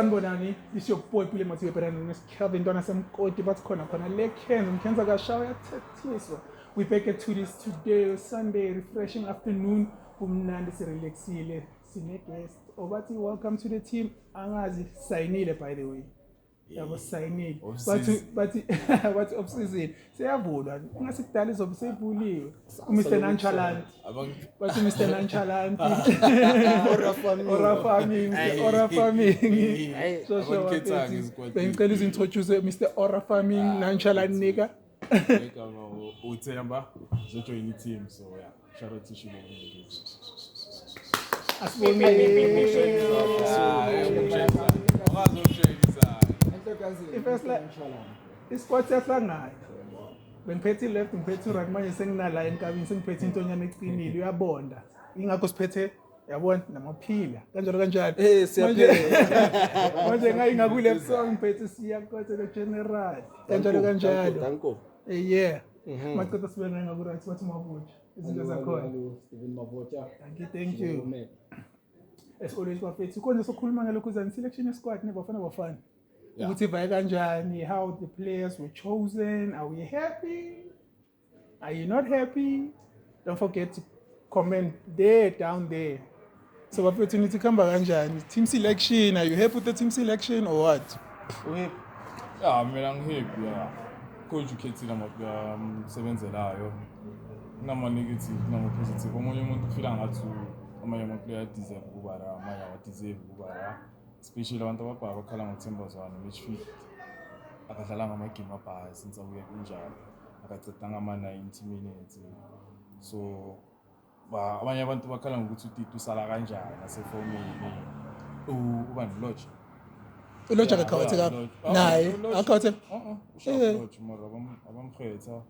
sanibonani isiyokuphola impilo emotive bherani nesikhavi intwana semkoti bathi khona le Kenzo umkhenza kashawa yathethiswa. We back at to this today Sunday refreshing afternoon kumnandi sirelaxile sine guest obathi welcome to the team angazi sayinile by the way. Yabo sayinile but off season siyavulwa ungasikudala izobe seyivuliwe uMr Nonchalant but Mr Nonchalant Ora farming so bengicela izintroduce Mr Ora farming Nonchalant nigga uThemba join the team so yeah shout out to Shimo Isquad sehlangana bengiphethe left ngiphethe right manje senginala enkabini sengiphethe intonyana eqinile uyabonda ingakho siphethe yabona namaphila kanjalo siyaphela manje ngayingakule episode ngiphethe siyakhothe le general kanjalo danko yeah maqeda sibena ngaku right bathi mabuja izinto zakhona Steven Mavota thank you as always bafethu konje sokhuluma ngalokho zani selection squad nebafana ukuthi vaya kanjani how the players were chosen, are we happy, are you not happy? Don't forget to comment down there. So bafethu nithi khamba kanjani team selection, are you happy with the team selection or what? Yeah, mina ngihappy yeah. Coach ukhethile sebenzelayo. Nama negative, nama positive. Omunye umuntu ufila ngathi amanye ama-player deserve ukuba la, amanye awa-deserve ukuba la. Especially abantu ababhaka bakhala ngoThemba Zwane midfield. Akadlalanga amagame abhaka since abuye kunjalo. Akacedanga ama-90 minutes. So abanye abantu bakhala ngokuthi uTiti usala kanjani nasefomini. Uba noLodge. uLodge akakhawathe kabi naye akakhawathe Lodge mara abamkhetha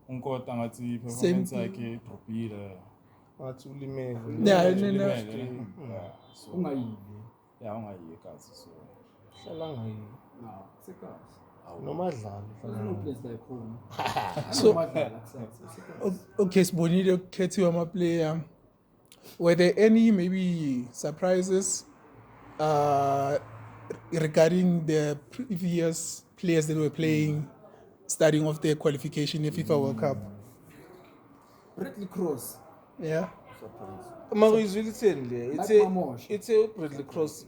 unkota ngathi performance yakhe idropile. wathi ulimele So ungayibi ungayikazi so hlala ngayi no sekazi noma dlala no place like home So- madlala okay sibonile ukukhethiwa ama-player. Were there any maybe surprises regarding the previous players that were playing starting off their qualification in FIFA World Cup? Bradley Cross Yeah. makuyizwile itheni le Like Mamosha. ithe uBradley Cross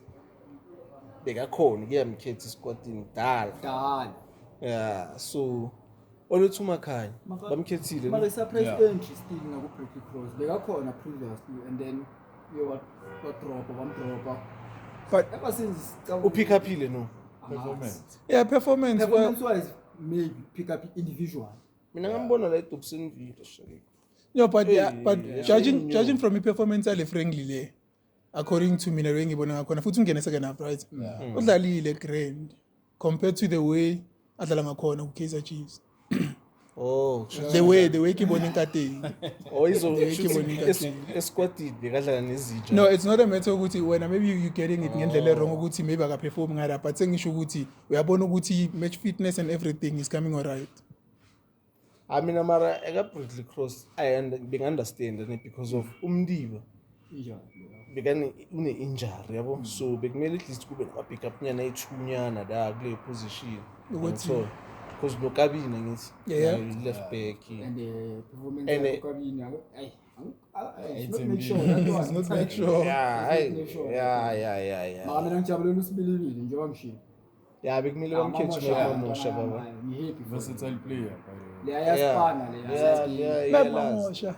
bekakhona kuyamkhetha isquadini dala dala yeah so olwethu makhaya bamkhethile mara no? surprise Yeah. entry still ngaku Bradley Cross bekakhona previously and then bamdropa But ever since uphicaphile no performance. yeah, performance. Well, performance wise maybe pick up individual mina ngambona la eDobson Villa shake no, but but yeah. judging from the performance ale friendly le, according to mina ngibona ngakhona futhi ungene second half right. Udlalile grand compared to the way adlala ngakhona ku Kaizer Chiefs. oh The way kibona inkateni. izo Ikibona esquadini bekadlala nezitsha No, it's not a matter ukuthi wena maybe you getting it ngendlela wrong ukuthi maybe akaperform ngara, but sengisho ukuthi uyabona ukuthi match fitness and everything is coming all right. mina mara eka Bradley Cross understand because of umndiba bekane une injury yabo so bekumele at least kube nama pick up nyana ethunyana la kule position Ukuthi- so because no kabina ngithi Yeah. left back and performance And, yakabini It's not make a sure It's not make sure. yeah mara mina ngijabulela usibilibili njengoba ngishilo yeah bekumele bamkhethe Mamosha baba ngihappy Versatile player by the way. le ayaspana le Mamosha.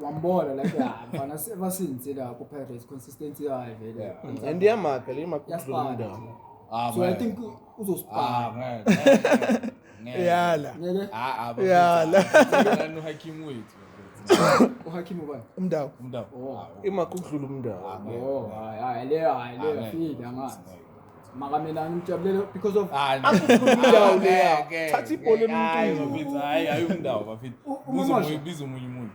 wambona like mfana ever since la ku Pirates consistency yayo vele and yamaka le makudlula yaspana so man. I think uzospana man. Yala. ngeke Yala. No Hakim wethu. uHakim ubani Umdawu. Umdawu. imakudlula umndawo oh le feed anga maka mina ngijabulele because of umndawo leya thatha ibhola Bafethu hayi umdawu bafethu. Mamosha. Biza omunye umuntu.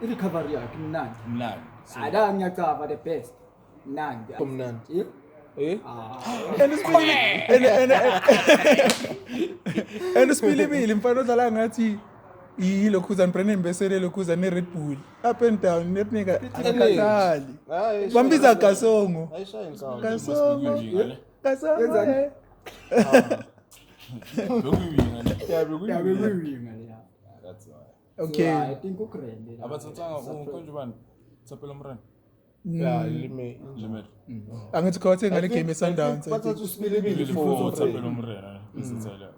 i-recovery yakhe mnandi Mnandi. So ada ngiyacava the best mnandi omnandi And Spilibili mfana odlala ngathi yilokhuzana Brendan Mbesele lokhuzana neRed Bull up and down netnika akakhathali bambiza Gasongo ayishaya inkawu Gasongo Kasamoya. Bekuyiwina le. Yeah, Yeah, we win. That's why. Okay. So, I think ukrende. Abathathanga ukonje bani? Tsaphela umrani. Yeah, lime. Limit. Angithi khawathe ngale game eSundowns. bathathu sibili Before for tsaphela umrani. Isithele.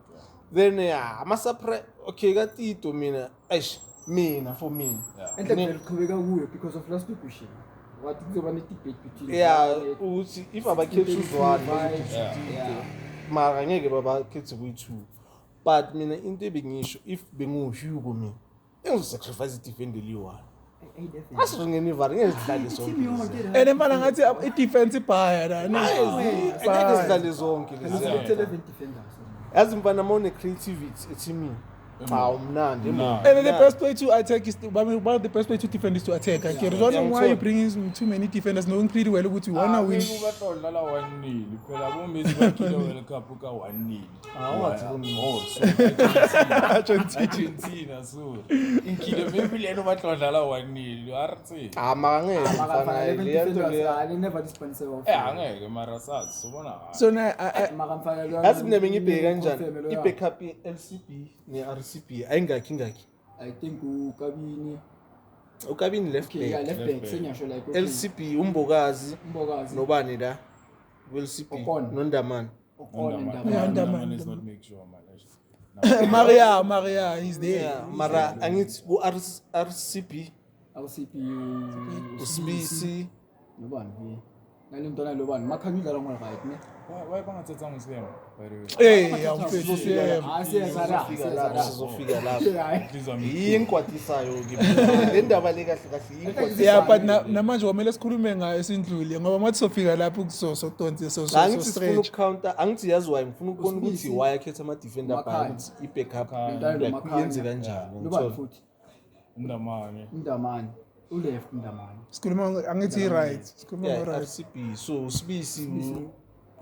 then yeah ama-surprise okay katito mina eish mina for me And then ngiyaqhubeka kuyo because of last week usho. Wathi kuzoba ne-debate between. yeah ukuthi if abakhethi uzwane Yeah. mara angeke babakhethi kuyi-two but mina into ebengisho if bengiwuhugo mina engizosacrifice idefend eliyi-one Hey, definitely. asingeni ivari ngeke zidlale zonke lezi. And mfana ngathi i-defense ibhaya la. Angeke zidlale zonke lezi. 11 defenders. yazi mfana ma une-creativity ethimini hawu mnandi And the best way to attack is one of the best way to defend is to attack. I don't know why you bring in too many defenders knowing pretty well ukuthi you wanna win. Batodlala 1-0 phela bomezi bakhile World Cup ka 1-0. Argentina so. Inkile maybe leno batodlala 1-0. RT. makangeke Makafana 11 mfana le nto defenders. leyo I never dispense off. Angeke mara sazi sobona. So now Makamfana lo. yazi mina bengibheke kanjani i-backup ye-LCB ne-RCB ayingakhi I think ukabini. ukabini left Okay, yeah, back left back. Senyasho like okay. LCB umbokazi Mbokazi. nobani la ku-LCB Okon. nondamani Underman. Is not make sure man. Maria, he's there. yeah mara angithi ku-RCB RCP. uSibisi Lobani. Nalimntwana lobani. Makhanya udlala ngoba right ne. Why bangathatha uSiyama by the way? Hey, I'm pretty sizofika lapho Please wami. yinkwatisayo-ke le ndaba le kahle kahle yinkwatisayo. Yeah, but namanje kwamele sikhulume ngayo sindlule ngoba mathi sofika lapho kuzotonse so angithi sifuna stretch. ukucounter angithi yazi why ngifuna ukubona ukuthi Sibisi. why akhetha ama-defender Makhanya. bhayi ukuthi i-backup Ndalo like Makhanya. uyenze kanjani Lobani ngithola. futhi. Ndamane. Ndamani. Uleft Ndamani. Sikhuluma angithi right. Sikhuluma Yeah, right. RCB so Sibisi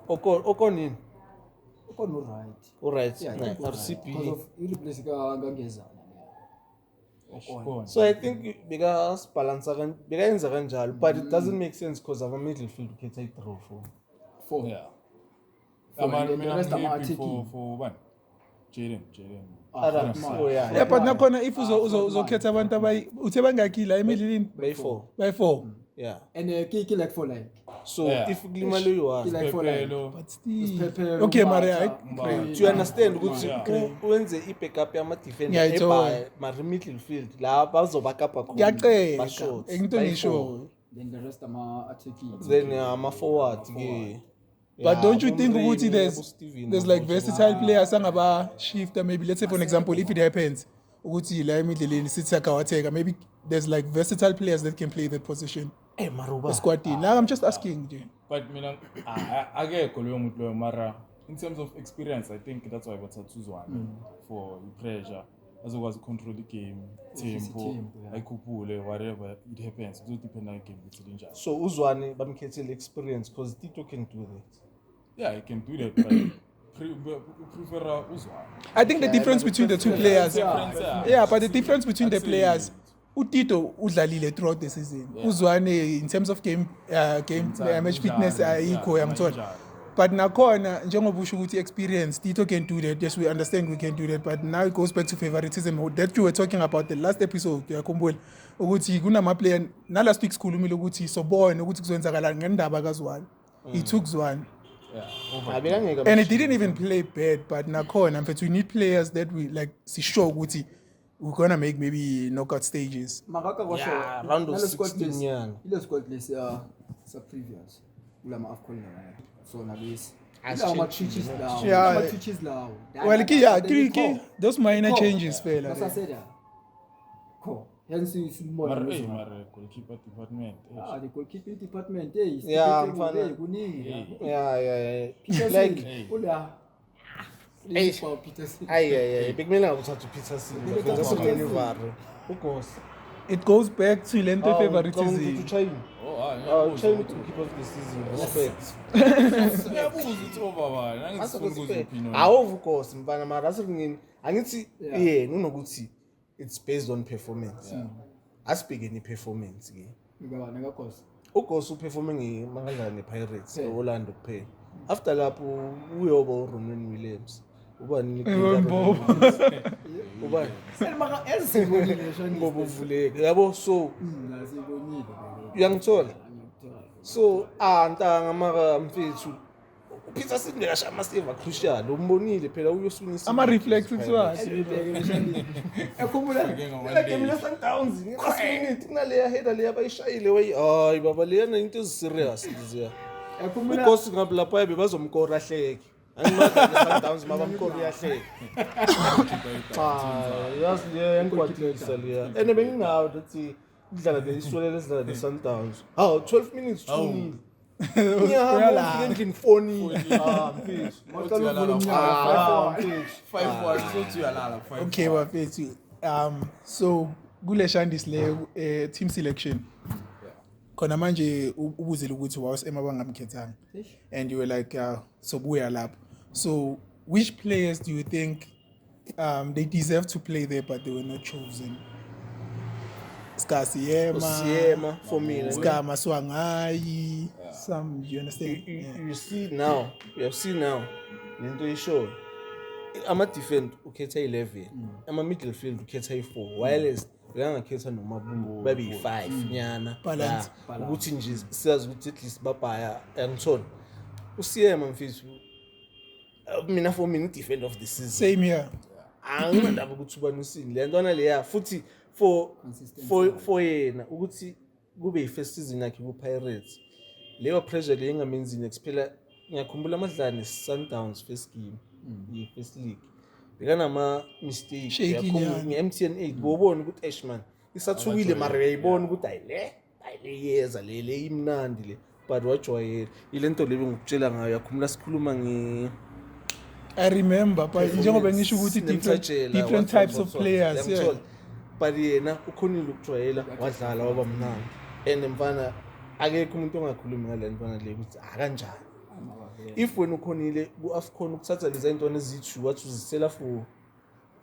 okonini Ukona right. alright Yeah, I right, think because RCB of i-replace kangangezana. Ukona. so I think bekayenza kanjalo but it doesn't make sense because our midfield ukhetha i-draw for 4. Yeah. For Man, the mina rest are happy attacking. for one. Jaden. Adams oh yeah Yeah, but nakhona if uzokhetha abantu uthe bangaki la emidlini by 4 by 4. yeah And ki like for like. so Yeah. if kulimale uyi-one Like for like. Pepelo. But still. Pepelo, Okay, Mbata, Maria. Mbata. do you understand ukuthi Yeah. wenze i-backup yama-defender Yeah, it's all. mari-midfield la bazobakapa Ngiyacela. bashort Engito ngisho. Then the rest are attacking. then ama-forward-ke But don't you think ukuthi there's like versatile players angaba shifter maybe let's say for an example if it happens ukuthi la emidleleni sithi akawateka maybe there's like versatile players that can play that position maruba squad team. Now I'm just asking nje. But mina akekho loyo muntu loyo mara in terms of experience I think that's why bathatha uzwane for pressure azokwazi control the game tempo yeah. ayikhuphule whatever it happens kuzo depend on game ukuthi linjani. so uzwane bamkhethele experience because Tito can do that. Yeah, I can do that but prefer uzwane. I think the difference between the two players. Yeah, but the difference between the players uTito udlalile throughout the season. Uzwane in terms of game match fitness ayikho yangithola. But nakhona njengoba usho ukuthi experience Tito can do that. Yes, we understand we can do that, but now it goes back to favoritism that you were talking about the last episode yakhumbula ukuthi kunama player na last week sikhulumile ukuthi sobona ukuthi kuzoyenzakalani ngendaba kaZwane. He took Zwane. Abekangeke And it didn't even play bad, but nakhona mfethu we need players that we like sisho ukuthi we're gonna make maybe knockout stages. Magaka kwasho. Yeah, round of 16 nyana. Ile squad list sa previous. Ulama AFCON la. So na base. Has Ama changed, twitches you know. lao. Yeah. Ama twitches lao. Well, those minor changes fela. That's I said that. Ko. Hence is more. Mara goalkeeper department. The goalkeeping department Yeah, mfana. kuningi. Yeah. Peterson. Like Ula. Hey. Peterson. ayi bekumele ngakuthatha uPeterson ngakwenza someni vare ugosi It goes back to lento favoritism. China to keep of the season respect Siyabuza ukuthi obaba nangifuna ukuzopinion. awu ugosi mfana mara asingini angithi yena unokuthi it's based on performance asibheke ni performance ke Ngaba ngakhosi. ugosi uperforming ngemangadlala nePirates eOrlando kuphela after lapho uyoba uRonwen Williams ubani ubani Selmaka ezibonile shona. ngoba uvuleke yabo so Nasibonile. uyangithola so ntanga maka mfethu uPeter Sindeka shama save crucial umbonile phela uyosunisa ama-reflexes wakhe Ekhumbula like mina Sundowns ngeminute kunaleya header leya bayishayile way hayi baba leyana into eziserious leziya ekhumbula because ngabe lapha bebazomkora hleke angimazi Sundowns baba mkora yahleke yazi yangikwatisa leya and benginawo ukuthi idlala leyisolele sidlala le Sundowns 12 minutes 2-0 ngiyahamba endlini phone mfethu okay bafethu so kule shandis le team selection khona manje ubuzile ukuthi wawusemabanga amkhethanga and you were like so buya lapho so which players do you think they deserve to play there but they were not chosen? Siyema for me Ska Maswangai, some, you understand? you see now lento isho ama-defend ukhetha 11 ama-midfield ukhetha 4 wireless bekangakhetha noma babe yi-5 nyana Balance. ukuthi nje siyazi ukuthi at least babhaya angithona usiyema mfethu mina for me defend of the season Same here. anginandaba ukuthi ubani usini le ntwana leya futhi for yena ukuthi kube yi-first season yakhe ku-Pirates leyo pressure le engamenzini kuphela ngiyakhumbula amadlane Sundowns first game i-first league bekanama-mistake nge-MTN 8 bobona ukuthi Ashman isathukile mara uyayibona ukuthi ayile yeza le imnandi le but wajwayela ile nto le ngikutshela ngayo yakhumula sikhuluma I remember, but njengoba ngisho ukuthi different types of players, yeah. But yena ukhonile ukujwayela wadlala waba mnandi and mfana akekho umuntu ongakhulumi ngale ntwana le ukuthi akanjani if wena ukhonile ku-AFCON ukuthatha lezi ntwana ezithu wathi uzisela for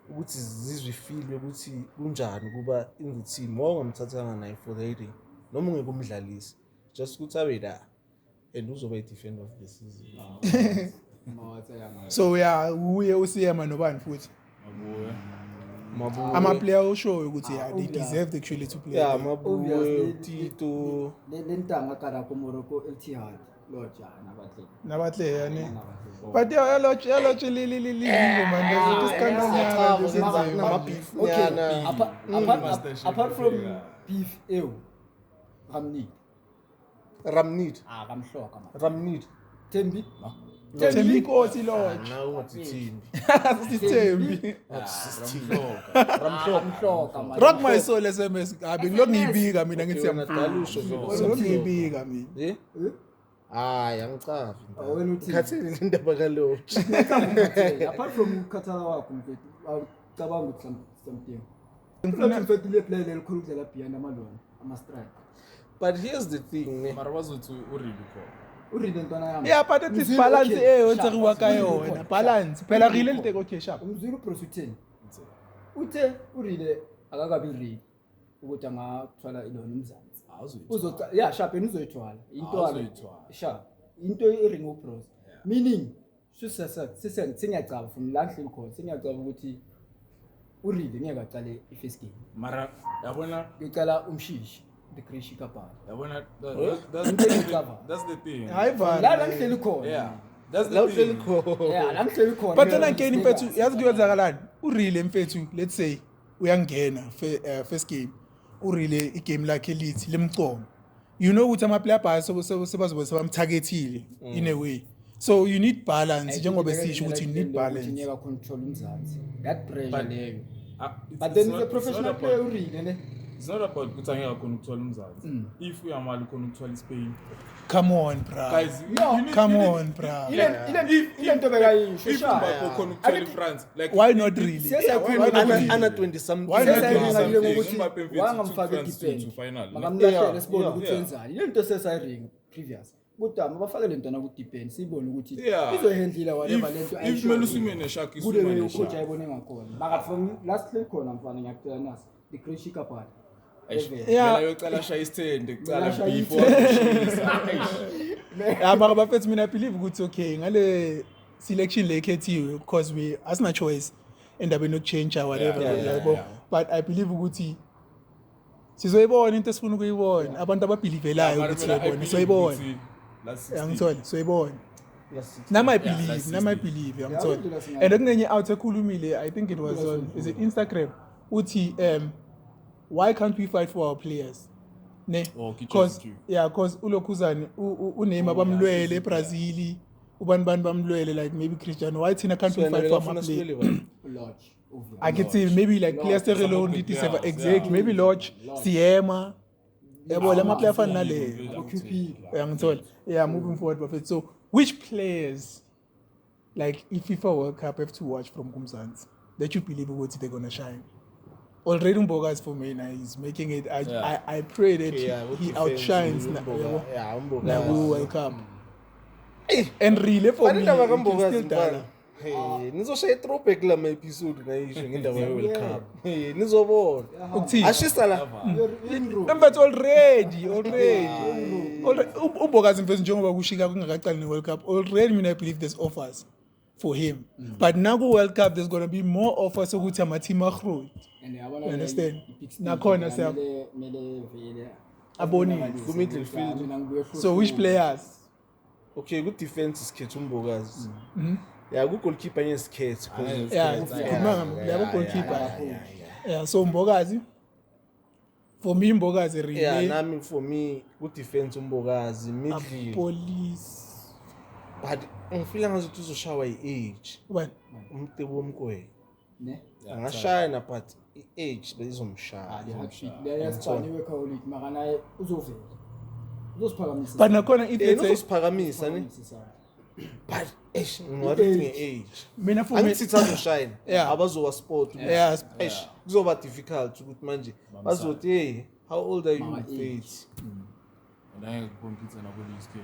ukuthi zizwe ifeel ukuthi kunjani kuba in the team wawungamthathanga naye for the rating noma ungekumdlalisa just ukuthi abe la and uzoba i-defender of the season. So yeah, uye usiyema nobani futhi Mabuye ama-player ushoyo ukuthi they deserve actually to play there. Mabuye Tito lentanga kada ku Morocco Etihad loja nabahle yani but yalotshe lilivo man this kind of nyana okay apart from beef Ramnid kamhloka man Ramnid Thembi Thembi inkosi lo nawo ngathithini sithembi kamhloka man rock my soul SMS ngilokhu ngiyibika mina ngithi Dalusho ngilokhu ngiyibika mina hayi angicavi wena uthi khathini le ndaba kaloku apart from ukhathala wakho mfethu cabanga ukuthi something mfethu le player elikhulu kudlala behind amalona ama-strike but here's the thing mara bazothi urili khona uride ntwana yami yeah but it's balance ontseriwa ka yona balance phela rile liteko okay sharp umzulu prosuthen uthe uride akakabi ready ukuthi angathwala ilona umzansi uzoca yeah sharp yena uzoyithwala into azoyithwala sharp into iring upros meaning sisengiyacaba from la ngihleli khona sengiyacaba ukuthi uride ngeke aqale i-first game mara yabona ngicala umshishi the Krishi Kappa yabona that's the thing hayi la ngihleli khona yeah that's la the thing uhleli khona yeah la ngihleli khona but then again mfethu yazi kuyenzakalani urile mfethu let's say uyangena first game urile igame lakhe lithi lemcomo you know ukuthi ama-player bhaya sebazobe sebamtargetile in a way so you need balance njengoba sisho ukuthi you need balance ngeke control umzansi that pressure leyo it's but then not- the it's professional not player about- uride ne it's not about ukuthi angeke khona ukuthola umzansi if uyamali khona ukuthola iSpain come on bra guys No, you need- come you need- on bra ile nto bekayisho if Mbappe khona ukuthola iFrance like why not really ana 20 something Why not sesayiringa Mbappe ngokuthi Mbappe mfethu wangamfaka France edipend to final makamlahlele sibone Yeah, ukuthi wenzani ile nto sesayiringa previous kodwa mabafake le ntwana ku depend sibone ukuthi Yeah. izohandlela whatever le nto if kumele usume neshark kude isume ucoach neshark ayibone ngakhona maka from last play khona mfana ngiyakutshela nasi the Krishi Kappa Vela yocala shaya isithende kucala Shaya before. Yeah, mara bafethu mina I believe ukuthi okay ngale selection le ekhethiwe because we asina choice endabeni yokuchange whatever yabo. But I believe ukuthi sizoyibona into esifuna ukuyibona abantu ababelievelayo ukuthi soyibona soyibona yangithola soyibona Nama I believe yangithola and okungenye out ekhulumile I think it was on is it Instagram uthi why can't we fight for our players ne because ulokhuzane uNeymar bamlwele eBrazil ubani bamlwele like maybe Cristiano why thina can't we fight for our players I can say maybe like players alone exactly maybe Lodge Siema yabo lama player fan nale yangithola moving forward buffet so which players like if FIFA World Cup have to watch from Kumzansi that you believe what they're gonna shine already Mbogazi for me now he's making it I pray that he outshines na World Cup and really for me still done nizoshaya throwback la episode ngayisho ngendaba ye World Cup nizobona ukuthini ashisa la but already uMbogazi mfethu njengoba kushika kungakaqali ne-World Cup already mina I believe there's offers for him but now ku-World Cup there's going to be more offers ukuthi ama-team agrow you understand nakhona abonile ku-midfield so which players okay ku-defense isikhetha uMbogazi ku-goalkeeper ngesikhetha goalkeeper so Mbogazi for me Mbogazi really nami for me ku-defense uMbogazi midfield police but ngifila ngazuthi uzoshawa i-age what umtebo womkwele ne angashayina but i-age bezomshaya but nakhona if let's say uzosiphakamisa ne but ngwathi nge-age mina for me angithi azoshayina abazowa sport kuzoba difficult ukuthi manje bazothi hey how old are you Faith and I compete nabo le skill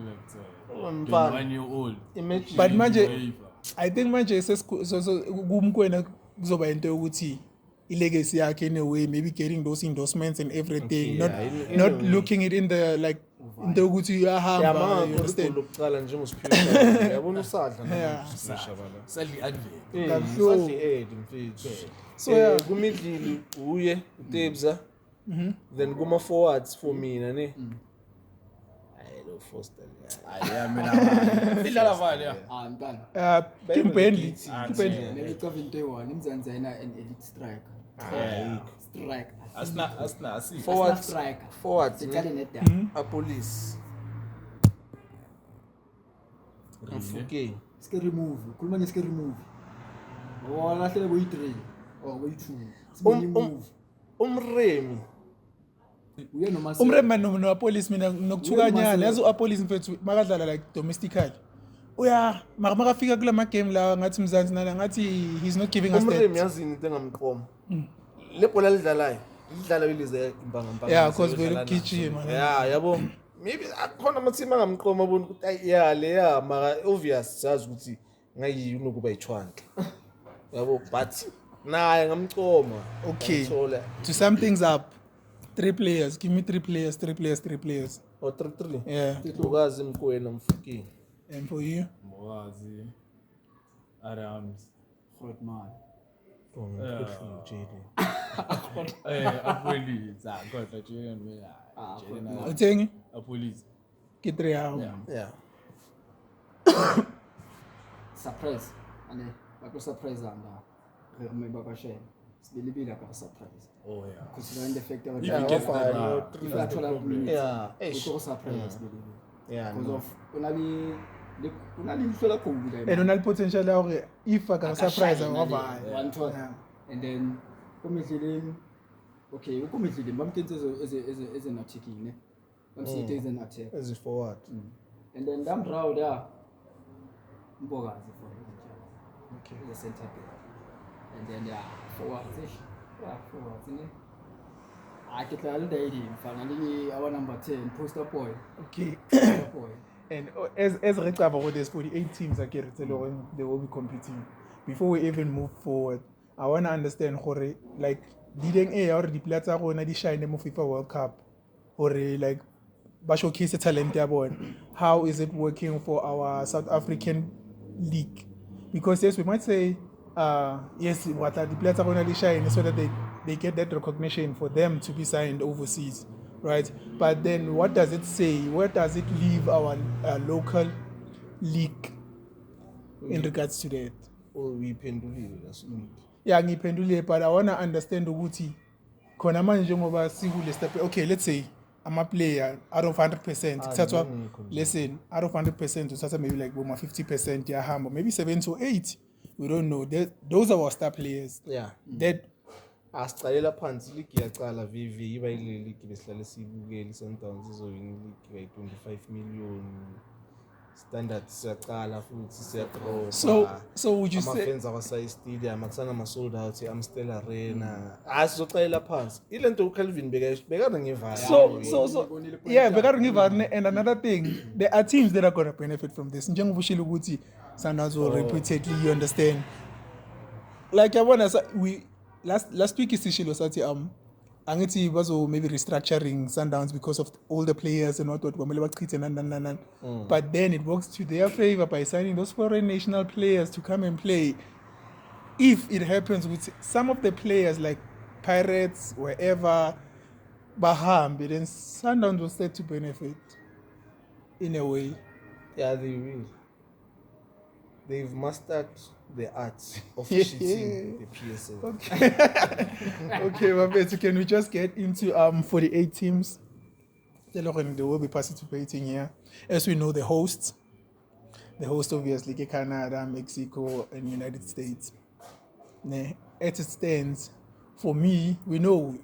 like 21 21-year-old imagine but manje I think manje so kumkwena kuzoba into yokuthi legacy yakhe in a way maybe getting those endorsements and everything not looking it in the like into ukuthi uyahamba you understand lokucala njengosiphiwe yabona usadla sadly advert sadly mfethu so kumidlili uye uTebza then kuma forwards for mina ne lo Foster mina idlala vale ntana Kimberley maybe Kevin Tewan imzansi yena an elite striker asna forwards ecale nedda a police Mfuke ske remove kuluma ngeske remove wona hlele boyi3 or boyi2 umremi uye noma umrema no police mina nokuthukanyana yazi police mfethu makadlala like domestically makafika kula ma game la ngathi Mzansi nala ngathi he's not giving us that umremi yazini into engamqoma le bhola lidlalayo lidlala bilize imbanga because very kitchen yabo maybe akhona amathima angamqoma bona ukuthi le maka obvious sazi ukuthi ngayi unokuba yichwanke yabo but naye ngamqoma okay to sum things up 3 players give me 3 players or 3 yeah Mbogazi Mkwena Mfuke and for you Mbogazi Adams Grootman Apolice kodwa Jane mina uthengi Apolice ke 3 yawo surprise ane bako surprise anda ngome bakashela sibilibila ka surprise considering the fact that surprise because of unali hlola khulu and unali potential ya hore if aka surprise awavaya and then kumidlileni okay ukumidlileni bamkenze eze na checking ne bamsithe eze na attack as forward and then down round Mbogazi for okay the center back and then forwards ne I get a lady finally our number 10 poster boy okay boy and as Recava what there's 48 teams I get they will be competing before we even move forward I want to understand Jorge like leading or the players tsa rona di shine mo FIFA World Cup or like ba showcase talent ya bona. How is it working for our South African league? Because yes, we might say yes, what are the players are going to shine so that they get that recognition for them to be signed overseas, right? But then what does it say? Where does it leave our local league in regards to that? Uyiphendulile lasilungu. Yeah, ngiphendule, but I want to understand ukuthi khona manje ngoba sikule step. Okay, let's say I'm a player out of 100%. Kuthathwa listen, out of 100%, uthatha maybe like 50% yahamba, maybe 7 to 8. We don't know. Those are our star players. Yeah. That Asicalela phansi league iyaqala VV iba ile league besihlale sibukeli Sundowns izowina league by 25 million. Standards siyaqala futhi siyagrow. So would you say amafans akwasay stadium akusana ama sold out eAmstel Arena. Asizoxelela phansi. Ilento uCalvin bekade ngivaya. So yeah, bekade ngivane. And another thing, there are teams that are going to benefit from this. Njengoba ushilo ukuthi Sundowns will repeatedly, you understand. Like yabona we last week isishilo sathi angithi bazo maybe restructuring Sundowns because of all the players and what kwamele bachithe nan. But then it works to their favor by signing those foreign national players to come and play. If it happens with some of the players like Pirates, wherever, bahambe, then Sundowns will start to benefit in a way. Yeah, they will. They've mastered the art of cheating the PSL. Okay, Mabethu, can we just get into 48 teams? They will be participating here. As we know, the hosts obviously Canada, Mexico, and United States. As it stands, for me, we know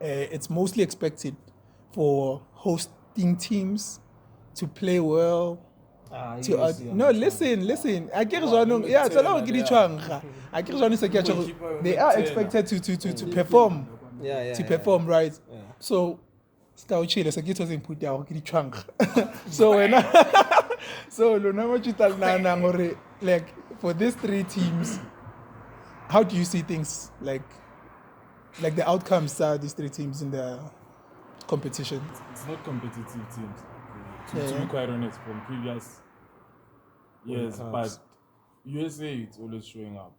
it's mostly expected for hosting teams to play well. No, listen. I get yeah, they are expected to perform. To perform, right? Yeah. So, Stauchile, so get us input down, trunk. So when like for these three teams, how do you see things like the outcomes are these three teams in the competition? It's not competitive teams. To be quite honest, from previous years, but USA it's always showing up.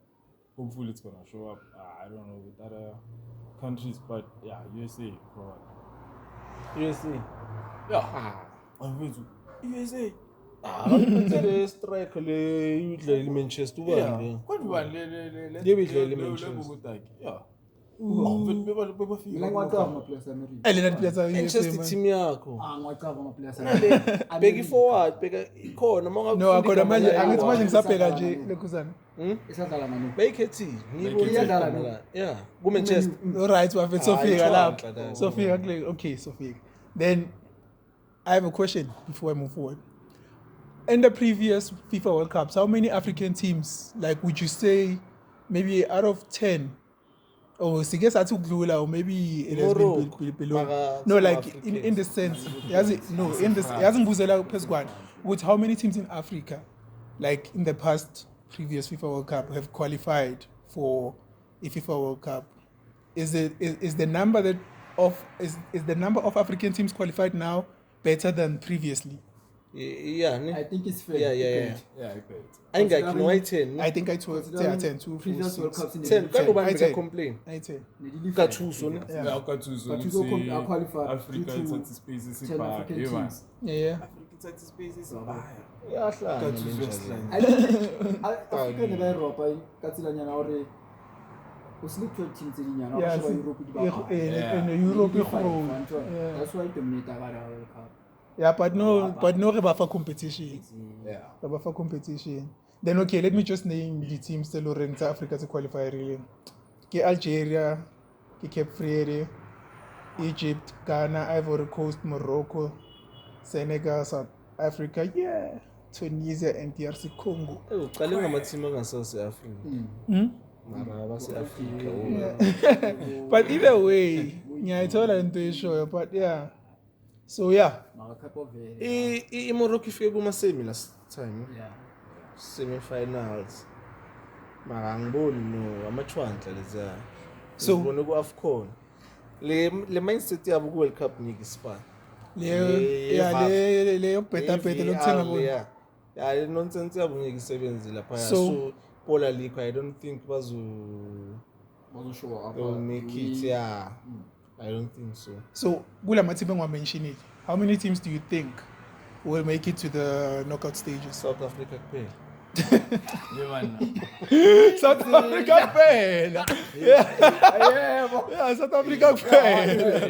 Hopefully it's gonna show up. I don't know with other countries, but yeah, USA probably. USA. Yeah. I'm going to USA. Le strike le udlala Manchester ubani. Kodwa le Manchester. Yeah. Manchester team yakho. Beki forward, beka ikhona manje. No, akona manje angithi manje ngisabheka nje lekhuzana. Isadlala manje. Beyikhethi, ngibona. Yeah, ku Manchester. Alright, wafethu Sofika lapho. Sofika kule. Okay, Sofika. Then I have a question before I move forward. In the previous FIFA World Cups, how many African teams, like would you say maybe out of 10, or or maybe it has been below? No, like in the sense, with how many teams in Africa, like in the past previous FIFA World Cup, have qualified for a FIFA World Cup? Is the number of African teams qualified now better than previously? Yeah, I think it's fair. Yeah. I bet. I think 10. I think I told 10 to previous World Cups in 10. Can't complain. I 10. Ka thuso ne. Yeah, ka thuso. But qualified. Africa it's spaces 10 African teams. Yeah. Africa it's spaces. Yeah, hlanga. Africa ne ba Europa ka tsilanyana hore o select 12 teams tse dinyana o sheba Europe di ba. In Europe That's why the meta ba World Cup. Yeah, but no Rebafa competition. Yeah. Rebafa competition. Then okay, let me just name the teams that are in Africa to qualify really. Algeria, Cape Verde, Egypt, Ghana, Ivory Coast, Morocco, Senegal, South Africa, Tunisia and DRC Congo. Uqale ngamateam angasase Africa. Mara base-Africa. But either way, ngiyayithola into eshoyo, but yeah. So yeah. Morocco ifike kuma-semi last time. Yeah. Semi-finals. Mara ngiboni no amachwandla leza. So ngibone ku-AFCON le mindset yabo ku-World Cup ngeke isifane le yokubheda lokuthenga bona. Yeah, le nonsense yabo ngeke isebenze lapha. So- So Paul Aliko, I don't think Show up. they'll make it. Yeah, I don't think so. So kula mathimu engiwamentionile, how many teams do you think will make it to the knockout stages? South Africa kuphela. South Africa kuphela. Yeah, South Africa kuphela.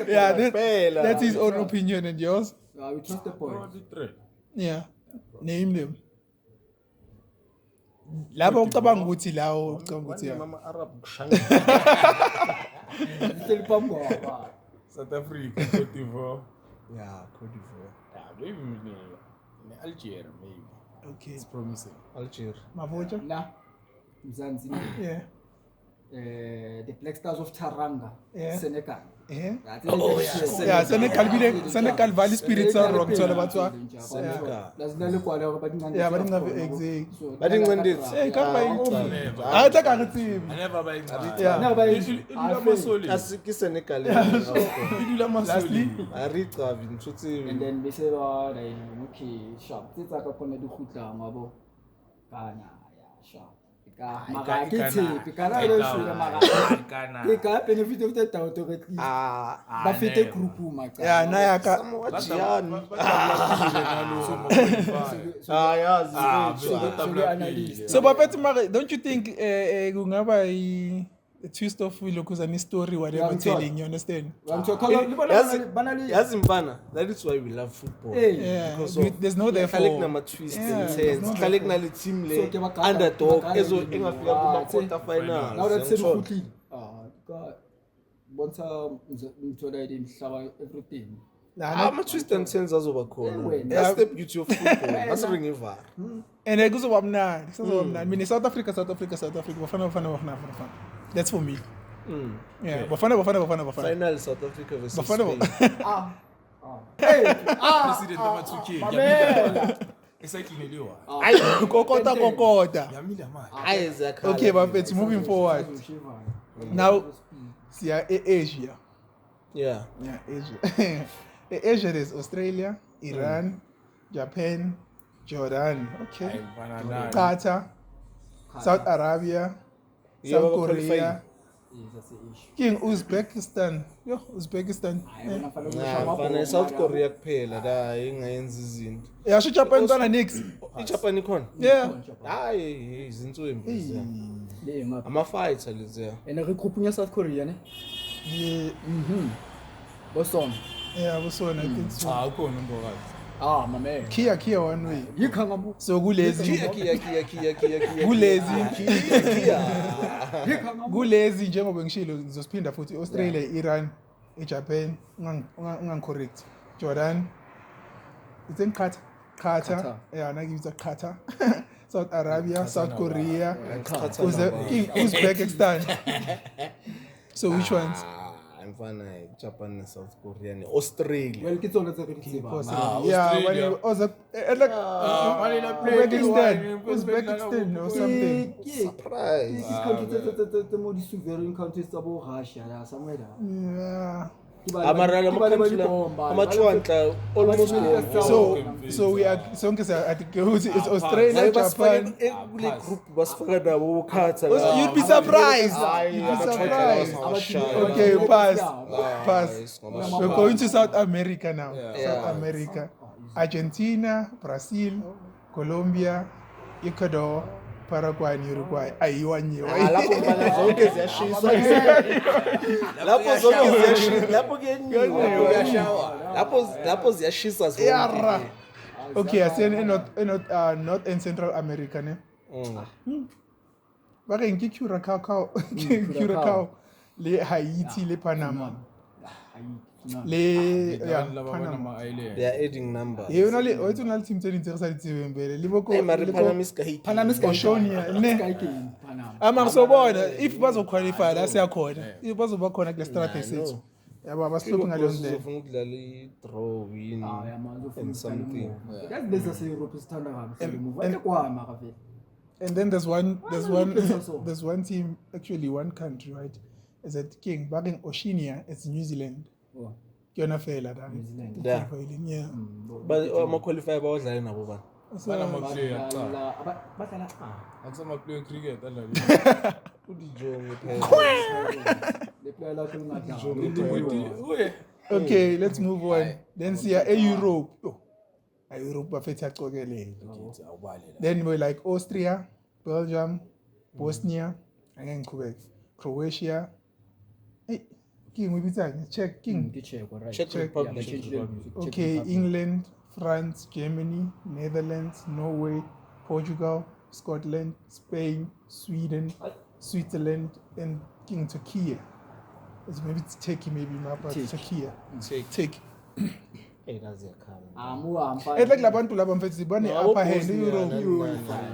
Yeah, that's his own opinion and yours. We trust the boy. Yeah, name them. Labo ucabanga ukuthi lawo ucabanga ukuthi ya. Arab kushanga. South Africa, Cote d'Ivoire. Yeah, Cote d'Ivoire. Maybe Algeria, maybe. Okay. It's promising. Algeria. Mavoja? La, Mzansi, Yeah. the Black Stars of Taranga, Yeah. Senegal. Yeah. Oh, yeah. Yeah, Senegal Valley Spirits are wrong to batwa. Senegal. Yeah, but exactly. Badingcindezi. Hey, come by. Never. I take a team. I never buy it. Yeah. No, but Asiki Senegal. Idula Masli. Arica vinchuthi. and then they say, oh, okay, sharp. It's like a corner to Huta, Mabo. Ghana, yeah, sharp. Benefit of the doubt at least. Bafete group, my God. Yeah, Nayaka. So, Babette Mare, don't you think kungaba a twist of will because any story whatever telling, you understand? Yazi mfana, that is why we love football. Yeah, Because there's no therefore. Kalek nama twist Yeah, and there's turns. no Kalek na le team le underdog ezo engafika kuma quarter final. Now that's it. God. Once ngithola imhlaba everything. Ama twist and turns azoba khona. Anyway, That's the beauty of football. Asiring ivar. And I kuzoba mnandi, kuzoba mnandi. Mina South Africa. Bafana. That's for me. Yeah, Bafana. Final South Africa versus Bafana. Spain. President number 2K. Exactly. Kokota. Okay, Babette, moving forward. Now, see, Asia. Yeah. Yeah, Asia. Asia is Australia, Iran, Japan, Jordan, okay, Qatar, South Arabia, South Korea, King Uzbekistan. Yo, Uzbekistan. Mfana South Korea kuphela la ingayenza izinto. Yeah, sho Japan twana next. iJapan ikhona? Yeah. Hayi, izintswembi. Ama fighter lezi. And a regrouping of South Korea, ne? Yeah, Boson. yeah, was one I think so. My man. Kia one way. You come on. So kulezi njengoba ngishilo ngizosiphinda futhi Australia, Iran, eJapan, ungangicorrect. Jordan. It's in Qatar. Yeah, nagibiza Qatar. South Arabia, South Korea, Uzbekistan. So which ones? Mfana Japan, South Korea, Australia. Well, it's all Yeah, when you also Uzbekistan or something. Surprise. These countries, the more sovereign countries, about Russia, somewhere there. Yeah. Amarala amachwantla almost gone. So we are it's Australia, Japan. Kule group basifaka nabo Qatar. You'd be surprised. Okay, pass. We're going to South America now. South America. Argentina, Brazil, Colombia, Ecuador, Paraguay and Uruguay. Lapho ziyashisa zonke. Okay, I say North and Central America, ne? Bake nki Curacao, le Haiti, le Panama. Panama. They are adding number. You know, it's not team telling I'm so bored. If it was qualified, that's a code. If it was a connect the strategy. Yeah, but I was looking at them. Draw, win, and something. That's necessary Europe standard. And then there's Olympics also. there's one team, actually one country, right? Is it King? Back in Oceania, it's New Zealand. Oh, Kuyona fela la. New Zealand. Yeah. Yeah. But ama-qualifier bawadlali nabo bani? So, Banama-player cha. Badlala Akusama-player cricket adlala. udijonge phela. le player lakho Uye. okay, let's move on. Then see Europe. Oh, Europe bafethe aqokelele. Then we're like Austria, Belgium, Bosnia, angeke ngiqhubeke. Croatia. Hey, King uyibithani? Check King. Czech Republic. Okay, England, France, Germany, Netherlands, Norway, Portugal, Scotland, Spain, Sweden, Switzerland, and King Turkey. Maybe it's Turkey, maybe not, but Turkey. Turkey. Hey, that's a car. It's like labantu laba mfethu bane upper hand Europe.